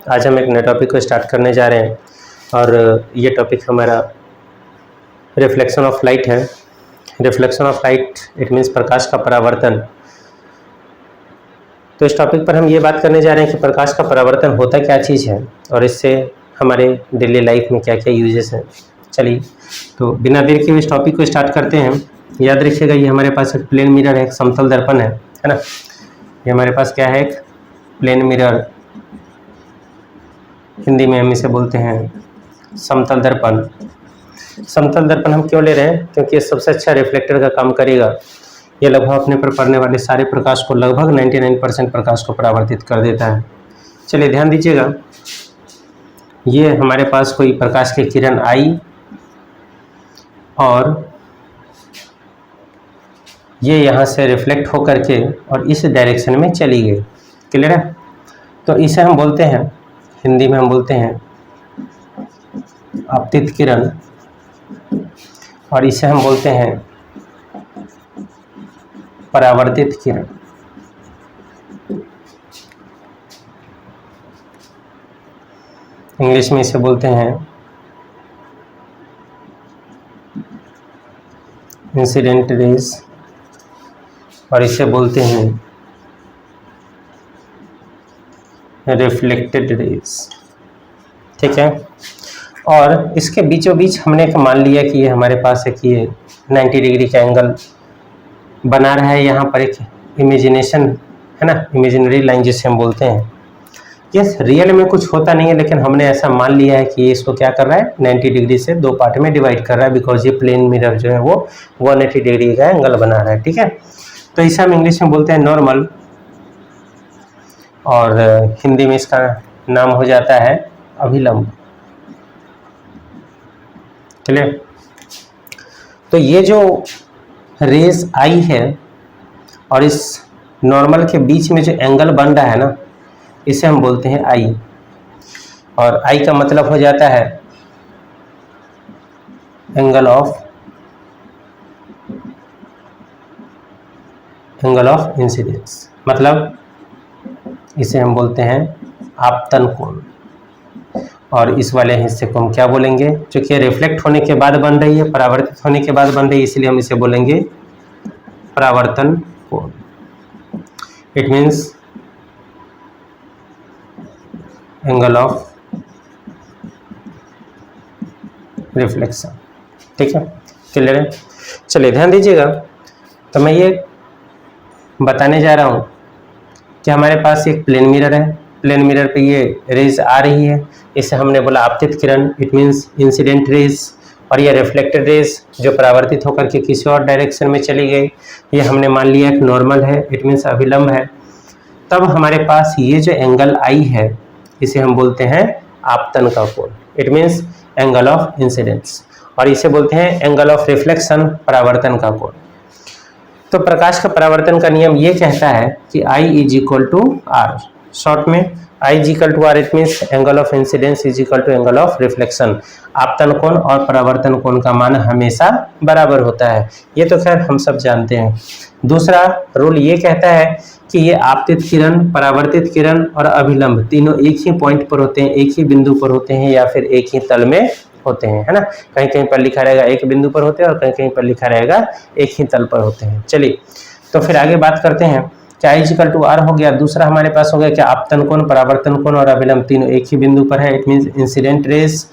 आज हम एक नए टॉपिक को स्टार्ट करने जा रहे हैं और ये टॉपिक हमारा रिफ्लेक्शन ऑफ लाइट है। Reflection of light it means प्रकाश का परावर्तन। तो इस टॉपिक पर हम ये बात करने जा रहे हैं कि प्रकाश का परावर्तन होता क्या चीज़ है और इससे हमारे डेली लाइफ में क्या क्या यूजेस हैं। चलिए तो बिना देर के इस टॉपिक को स्टार्ट करते हैं। याद रखिएगा ये हमारे पास एक प्लेन मिरर है, एक समतल दर्पण है ना। ये हमारे पास क्या है, एक प्लेन मिरर, हिंदी में हम इसे बोलते हैं समतल दर्पण। समतल दर्पण हम क्यों ले रहे हैं? क्योंकि ये सबसे अच्छा रिफ्लेक्टर का काम करेगा। ये लगभग अपने पर पड़ने वाले सारे प्रकाश को, लगभग 99% प्रकाश को परावर्तित कर देता है। चलिए ध्यान दीजिएगा, ये हमारे पास कोई प्रकाश की किरण आई और ये यहाँ से रिफ्लेक्ट होकर के और इस डायरेक्शन में चली गई। क्लियर है? तो इसे हम बोलते हैं, हिंदी में हम बोलते हैं आपतित किरण और इसे हम बोलते हैं परावर्तित किरण। इंग्लिश में इसे बोलते हैं इंसिडेंट रेज और इसे बोलते हैं रिफ्लेक्टेड रेज। ठीक है, और इसके बीचों बीच हमने मान लिया कि ये हमारे पास है कि ये 90 डिग्री का एंगल बना रहा है। यहाँ पर एक इमेजिनेशन है ना, इमेजिनरी लाइन जिसे हम बोलते हैं। ये रियल में कुछ होता नहीं है, लेकिन हमने ऐसा मान लिया है कि ये इसको क्या कर रहा है, 90 डिग्री से दो पार्ट में डिवाइड कर रहा है, बिकॉज ये प्लेन मिरर जो है वो 180 डिग्री का एंगल बना रहा है। ठीक है, तो इसे हम इंग्लिश में बोलते हैं नॉर्मल और हिंदी में इसका नाम हो जाता है अभिलंब। क्लियर? तो ये जो रेज आई है और इस नॉर्मल के बीच में जो एंगल बन रहा है ना, इसे हम बोलते हैं आई। और आई का मतलब हो जाता है एंगल ऑफ इंसिडेंस, मतलब इसे हम बोलते हैं आपतन कोण। और इस वाले हिस्से को हम क्या बोलेंगे, चूंकि रिफ्लेक्ट होने के बाद बन रही है, परावर्तित होने के बाद बन रही है, इसलिए हम इसे बोलेंगे परावर्तन कोण। It means angle of reflection. ठीक है, क्लियर है? चलिए ध्यान दीजिएगा, तो मैं ये बताने जा रहा हूँ कि हमारे पास एक प्लेन मिरर है। प्लेन मिरर पे ये रेज आ रही है, इसे हमने बोला आपतित किरण, इट मीन्स इंसिडेंट रेज। और ये रिफ्लेक्टेड रेज जो परावर्तित होकर के किसी और डायरेक्शन में चली गई, ये हमने मान लिया एक नॉर्मल है, इट मीन्स अभिलंब है। तब हमारे पास ये जो एंगल आई है, इसे हम बोलते हैं आपतन का कोण, it means angle of incidence. और इसे बोलते हैं एंगल ऑफ रिफ्लेक्शन, परावर्तन का कोण। तो प्रकाश का परावर्तन का नियम ये कहता है कि I is equal to r. Short में I is equal to r, it means angle of incidence is equal to angle of reflection. आपतन कोण और परावर्तन कोण का मान हमेशा बराबर होता है, ये तो खैर हम सब जानते हैं। दूसरा रूल ये कहता है कि ये आपतित किरण, परावर्तित किरण और अभिलंब तीनों एक ही पॉइंट पर होते हैं, एक ही बिंदु पर होते हैं या फिर एक ही तल में होते हैं, है ना। कहीं कहीं पर लिखा रहेगा एक बिंदु पर होते हैं और कहीं कहीं पर लिखा रहेगा एक ही तल पर होते हैं। चलिए तो फिर आगे बात करते हैं। क्या I इक्वल टू आर हो गया, दूसरा हमारे पास हो गया क्या आपतन कोण, परावर्तन कोण और अभिलंब तीनों एक ही बिंदु पर है, it means incident raise,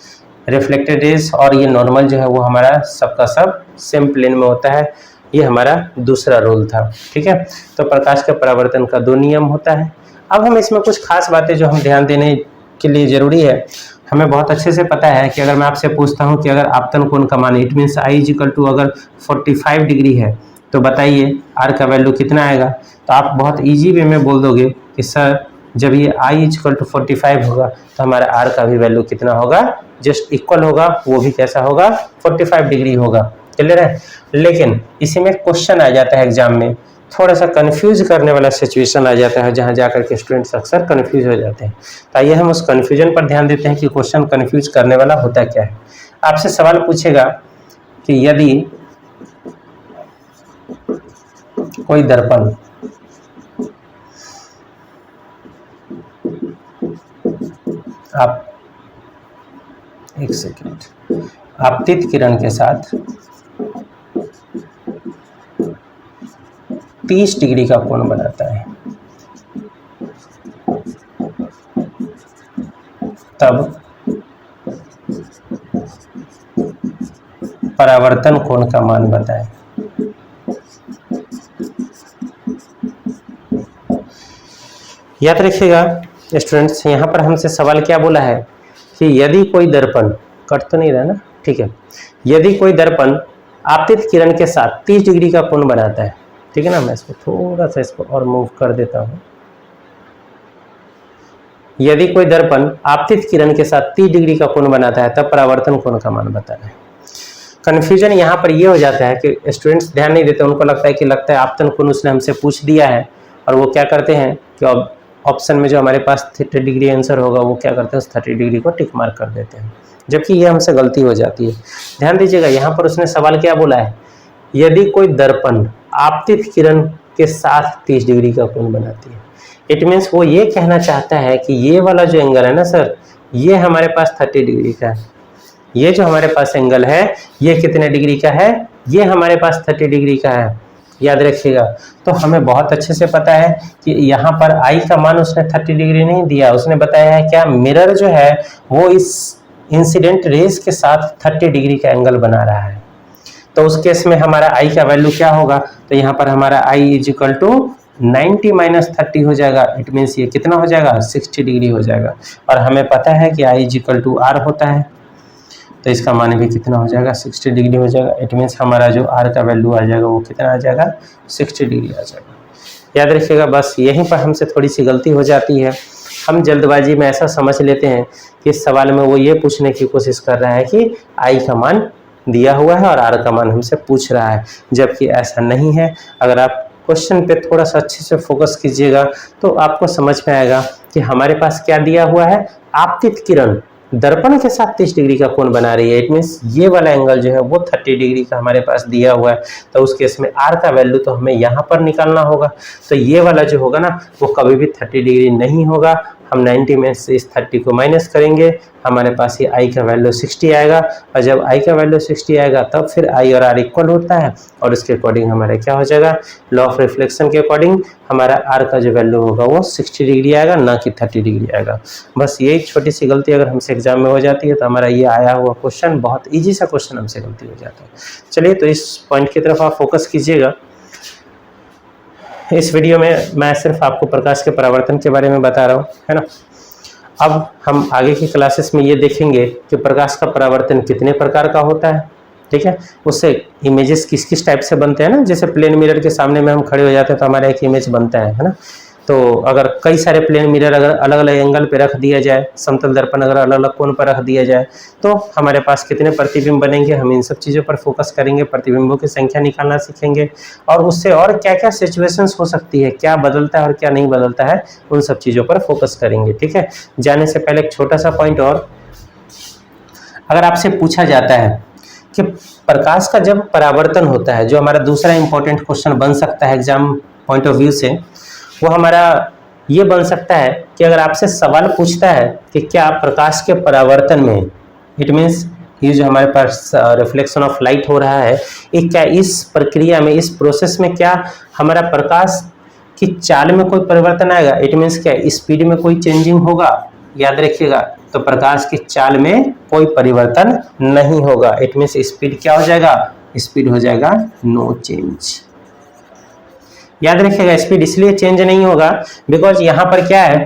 reflected raise और ये नॉर्मल जो है वो हमारा सबका सब सेम प्लेन में होता है। ये हमारा दूसरा रूल था। ठीक है, तो प्रकाश के परावर्तन का दो नियम होता है। अब हम इसमें कुछ खास बातें जो हम ध्यान देने के लिए जरूरी है, हमें बहुत अच्छे से पता है कि अगर मैं आपसे पूछता हूं कि अगर आपतन कोण का मान, it means I is equal to अगर 45 डिग्री है, तो बताइए R का वैल्यू कितना आएगा। तो आप बहुत इजी वे में बोल दोगे कि सर जब ये I इज इक्वल टू 45 होगा तो हमारा R का भी वैल्यू कितना होगा, जस्ट इक्वल होगा, वो भी कैसा होगा, 45 डिग्री होगा। क्लियर है? लेकिन इसी में क्वेश्चन आ जाता है एग्जाम में, थोड़ा सा कंफ्यूज करने वाला सिचुएशन आ जाता है, जहां जाकर के स्टूडेंट्स अक्सर कंफ्यूज हो जाते हैं। तो आइए हम उस कंफ्यूजन पर ध्यान देते हैं कि क्वेश्चन कंफ्यूज करने वाला होता क्या है। आपसे सवाल पूछेगा कि यदि कोई दर्पण आप एक सेकेंड, आपतित किरण के साथ 30 डिग्री का कोण बनाता है, तब परावर्तन कोण का मान बताएं। याद रखिएगा स्टूडेंट्स, यहाँ पर हमसे सवाल क्या बोला है कि यदि कोई दर्पण, कट तो नहीं रहा ना, ठीक है, यदि कोई दर्पण आपतित किरण के साथ 30 डिग्री का कोण बनाता है, ठीक है ना, मैं इसको थोड़ा सा इसको और मूव कर देता हूँ। यदि कोई दर्पण आपतित किरण के साथ 30 डिग्री का कोण बनाता है तब परावर्तन कोण का मान बताना है। कन्फ्यूजन यहाँ पर ये हो जाता है कि स्टूडेंट्स ध्यान नहीं देते, उनको लगता है आपतन कोण उसने हमसे पूछ दिया है, और वो क्या करते हैं कि ऑप्शन में जो हमारे पास 30 डिग्री आंसर होगा वो क्या करते हैं उस 30 डिग्री को टिक मार्क कर देते हैं, जबकि ये हमसे गलती हो जाती है। ध्यान दीजिएगा यहाँ पर उसने सवाल क्या बोला है, यदि कोई दर्पण आपतित किरण के साथ 30 डिग्री का कोण बनाती है, इट मीन्स वो ये कहना चाहता है कि ये वाला जो एंगल है ना सर, ये हमारे पास 30 डिग्री का है, ये जो हमारे पास एंगल है ये कितने डिग्री का है, ये हमारे पास 30 डिग्री का है। याद रखिएगा, तो हमें बहुत अच्छे से पता है कि यहाँ पर आई का मान उसने 30 डिग्री नहीं दिया, उसने बताया है क्या मिरर जो है वो इस इंसिडेंट रेज के साथ 30 डिग्री का एंगल बना रहा है। तो उस केस में हमारा आई का वैल्यू क्या होगा, तो यहाँ पर हमारा I is equal to 90 minus 30 हो जाएगा, इट मीन्स ये कितना हो जाएगा 60 डिग्री हो जाएगा, और हमें पता है कि I is equal to are होता है, तो इसका मान भी कितना हो जाएगा 60 डिग्री हो जाएगा। इट मीन्स हमारा जो आर का वैल्यू आ जाएगा वो कितना आ जाएगा 60 डिग्री आ जाएगा। याद रखिएगा, बस यहीं पर हमसे थोड़ी सी गलती हो जाती है, हम जल्दबाजी में ऐसा समझ लेते हैं कि इस सवाल में वो ये पूछने की कोशिश कर रहा है कि आई का मान दिया हुआ है और आर का मान हमसे पूछ रहा है, जबकि ऐसा नहीं है। अगर आप क्वेश्चन पे थोड़ा सा अच्छे से फोकस कीजिएगा तो आपको समझ में आएगा कि हमारे पास क्या दिया हुआ है, आपतित किरण दर्पण के साथ 30 डिग्री का कोण बना रही है, इट मीन्स ये वाला एंगल जो है वो 30 डिग्री का हमारे पास दिया हुआ है। तो उस केस में आर का वैल्यू तो हमें यहाँ पर निकालना होगा, तो ये वाला जो होगा ना वो कभी भी 30 डिग्री नहीं होगा। हम 90 में से इस 30 को माइनस करेंगे, हमारे पास ये आई का वैल्यू 60 आएगा, और जब आई का वैल्यू 60 आएगा तब फिर आई और आर इक्वल होता है, और इसके अकॉर्डिंग हमारा क्या हो जाएगा, लॉ ऑफ रिफ्लेक्शन के अकॉर्डिंग हमारा आर का जो वैल्यू होगा वो 60 डिग्री आएगा, ना कि 30 डिग्री आएगा। बस यही छोटी सी गलती अगर हमसे एग्जाम में हो जाती है तो हमारा ये आया हुआ क्वेश्चन बहुत ईजी सा क्वेश्चन हमसे गलती हो जाता है। चलिए, तो इस पॉइंट की तरफ आप फोकस कीजिएगा। इस वीडियो में मैं सिर्फ आपको प्रकाश के परावर्तन के बारे में बता रहा हूँ, है ना। अब हम आगे की क्लासेस में ये देखेंगे कि प्रकाश का परावर्तन कितने प्रकार का होता है, ठीक है, उससे इमेजेस किस किस टाइप से बनते हैं ना। जैसे प्लेन मिरर के सामने में हम खड़े हो जाते हैं तो हमारा एक इमेज बनता है ना। तो अगर कई सारे प्लेन मिरर अगर अलग अलग एंगल पे रख दिया जाए, समतल दर्पण अगर अलग अलग कोण पर रख दिया जाए तो हमारे पास कितने प्रतिबिंब बनेंगे, हम इन सब चीज़ों पर फोकस करेंगे, प्रतिबिंबों की संख्या निकालना सीखेंगे, और उससे और क्या क्या सिचुएशंस हो सकती है, क्या बदलता है और क्या नहीं बदलता है, उन सब चीज़ों पर फोकस करेंगे, ठीक है। जाने से पहले एक छोटा सा पॉइंट और, अगर आपसे पूछा जाता है कि प्रकाश का जब परावर्तन होता है, जो हमारा दूसरा इंपॉर्टेंट क्वेश्चन बन सकता है एग्जाम पॉइंट ऑफ व्यू से, वो हमारा ये बन सकता है कि अगर आपसे सवाल पूछता है कि क्या प्रकाश के परावर्तन में, इट मीन्स ये जो हमारे पास रिफ्लेक्शन ऑफ लाइट हो रहा है, ये क्या इस प्रक्रिया में, इस प्रोसेस में क्या हमारा प्रकाश की चाल में कोई परिवर्तन आएगा, इट मीन्स क्या स्पीड में कोई चेंजिंग होगा। याद रखिएगा, तो प्रकाश की चाल में कोई परिवर्तन नहीं होगा, इट मीन्स स्पीड क्या हो जाएगा, स्पीड हो जाएगा नो चेंज। याद रखिएगा, स्पीड इसलिए चेंज नहीं होगा बिकॉज यहाँ पर क्या है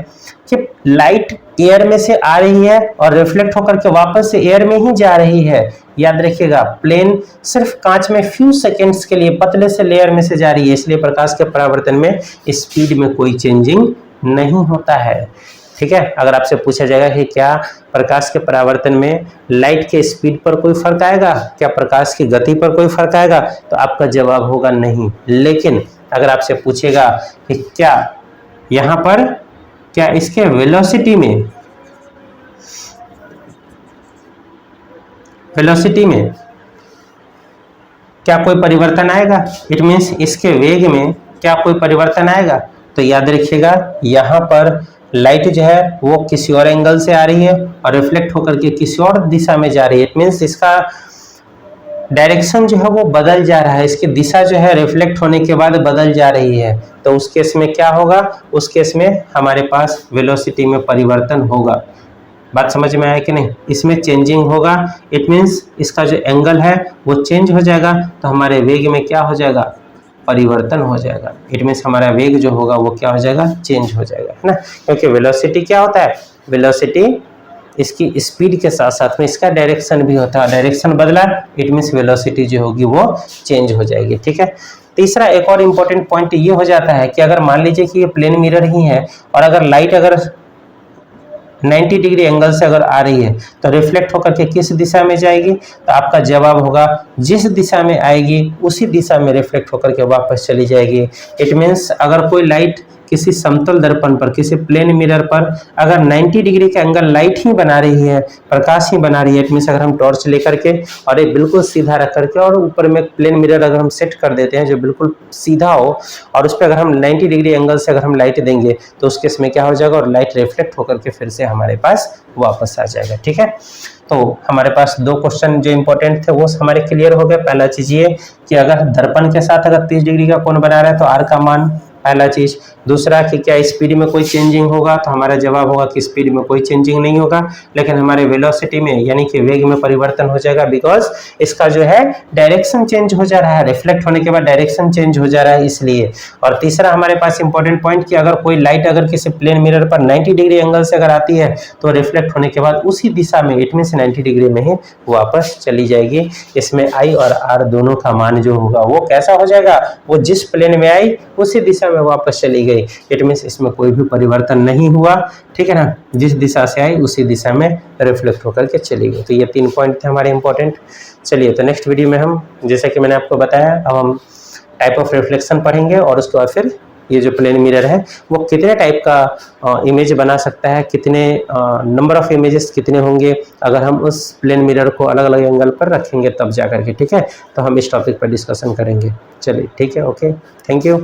कि लाइट एयर में से आ रही है और रिफ्लेक्ट होकर के वापस से एयर में ही जा रही है। याद रखिएगा, प्लेन सिर्फ कांच में फ्यू सेकेंड्स के लिए पतले से लेयर में से जा रही है, इसलिए प्रकाश के परावर्तन में स्पीड में कोई चेंजिंग नहीं होता है, ठीक है। अगर आपसे पूछा जाएगा कि क्या प्रकाश के परावर्तन में लाइट के स्पीड पर कोई फर्क आएगा, क्या प्रकाश की गति पर कोई फर्क आएगा, तो आपका जवाब होगा नहीं। लेकिन अगर आपसे पूछेगा कि क्या यहाँ पर, क्या इसके वेलोसिटी में क्या कोई परिवर्तन आएगा, इट मीन्स इसके वेग में क्या कोई परिवर्तन आएगा, तो याद रखिएगा यहाँ पर लाइट जो है वो किसी और एंगल से आ रही है और रिफ्लेक्ट होकर के किसी और दिशा में जा रही है। इट मीन्स इसका डायरेक्शन जो है वो बदल जा रहा है, इसकी दिशा जो है रिफ्लेक्ट होने के बाद बदल जा रही है। तो उस केस में क्या होगा, उस केस में हमारे पास वेलोसिटी में परिवर्तन होगा। बात समझ में आया कि नहीं? इसमें चेंजिंग होगा, इट मीन्स इसका जो एंगल है वो चेंज हो जाएगा, तो हमारे वेग में क्या हो जाएगा, परिवर्तन हो जाएगा। इट मीन्स हमारा वेग जो होगा वो क्या हो जाएगा, चेंज हो जाएगा, है ना। क्योंकि वेलोसिटी क्या होता है, वेलोसिटी इसकी स्पीड के साथ साथ में इसका डायरेक्शन भी होता है। डायरेक्शन बदला, इट मीन्स वेलोसिटी जो होगी वो चेंज हो जाएगी, ठीक है। तीसरा एक और इम्पोर्टेंट पॉइंट ये हो जाता है कि अगर मान लीजिए कि ये प्लेन मिरर ही है और अगर लाइट अगर 90 डिग्री एंगल से अगर आ रही है तो रिफ्लेक्ट होकर के किस दिशा में जाएगी, तो आपका जवाब होगा जिस दिशा में आएगी उसी दिशा में रिफ्लेक्ट होकर के वापस चली जाएगी। इट मीन्स अगर कोई लाइट किसी समतल दर्पण पर, किसी प्लेन मिरर पर अगर 90 डिग्री का एंगल लाइट ही बना रही है, प्रकाश ही बना रही है, इट मीन्स अगर हम टॉर्च लेकर के और ये बिल्कुल सीधा रख करके और ऊपर में प्लेन मिरर अगर हम सेट कर देते हैं जो बिल्कुल सीधा हो और उस पर अगर हम 90 डिग्री एंगल से अगर हम लाइट देंगे तो उस केस में क्या हो जाएगा, और लाइट रिफ्लेक्ट होकर के फिर से हमारे पास वापस आ जाएगा, ठीक है। तो हमारे पास दो क्वेश्चन जो इंपॉर्टेंट थे वो हमारे क्लियर हो गए। पहला चीज ये कि अगर दर्पण के साथ अगर 30 डिग्री का कोण बना रहा है तो आर का मान, पहला चीज। दूसरा कि क्या स्पीड में कोई चेंजिंग होगा, तो हमारा जवाब होगा कि स्पीड में कोई चेंजिंग नहीं होगा, लेकिन हमारे वेलोसिटी में यानी कि वेग में परिवर्तन हो जाएगा, बिकॉज इसका जो है डायरेक्शन चेंज हो जा रहा है, रिफ्लेक्ट होने के बाद डायरेक्शन चेंज हो जा रहा है इसलिए। और तीसरा हमारे पास इंपॉर्टेंट पॉइंट कि अगर कोई लाइट अगर किसी प्लेन मिरर पर 90 डिग्री एंगल से अगर आती है तो रिफ्लेक्ट होने के बाद उसी दिशा में, इट मीन्स 90 डिग्री में ही वापस चली जाएगी। इसमें आई और आर दोनों का मान जो होगा वो कैसा हो जाएगा, वो जिस प्लेन में आई उसी दिशा में वापस चली गई। इट मीन्स इसमें कोई भी परिवर्तन नहीं हुआ, ठीक है ना, जिस दिशा से आई उसी दिशा में रिफ्लेक्ट होकर के चली गई। तो ये 3 पॉइंट थे हमारे इंपॉर्टेंट। चलिए तो नेक्स्ट वीडियो में हम, जैसे कि मैंने आपको बताया, अब हम टाइप ऑफ रिफ्लेक्शन पढ़ेंगे और उसके बाद फिर ये जो प्लेन मिरर है वो कितने टाइप का इमेज बना सकता है, कितने नंबर ऑफ इमेजेस कितने होंगे अगर हम उस प्लेन मिरर को अलग अलग एंगल पर रखेंगे तब जा करके, ठीक है। तो हम इस टॉपिक पर डिस्कशन करेंगे। चलिए ठीक है, ओके, थैंक यू।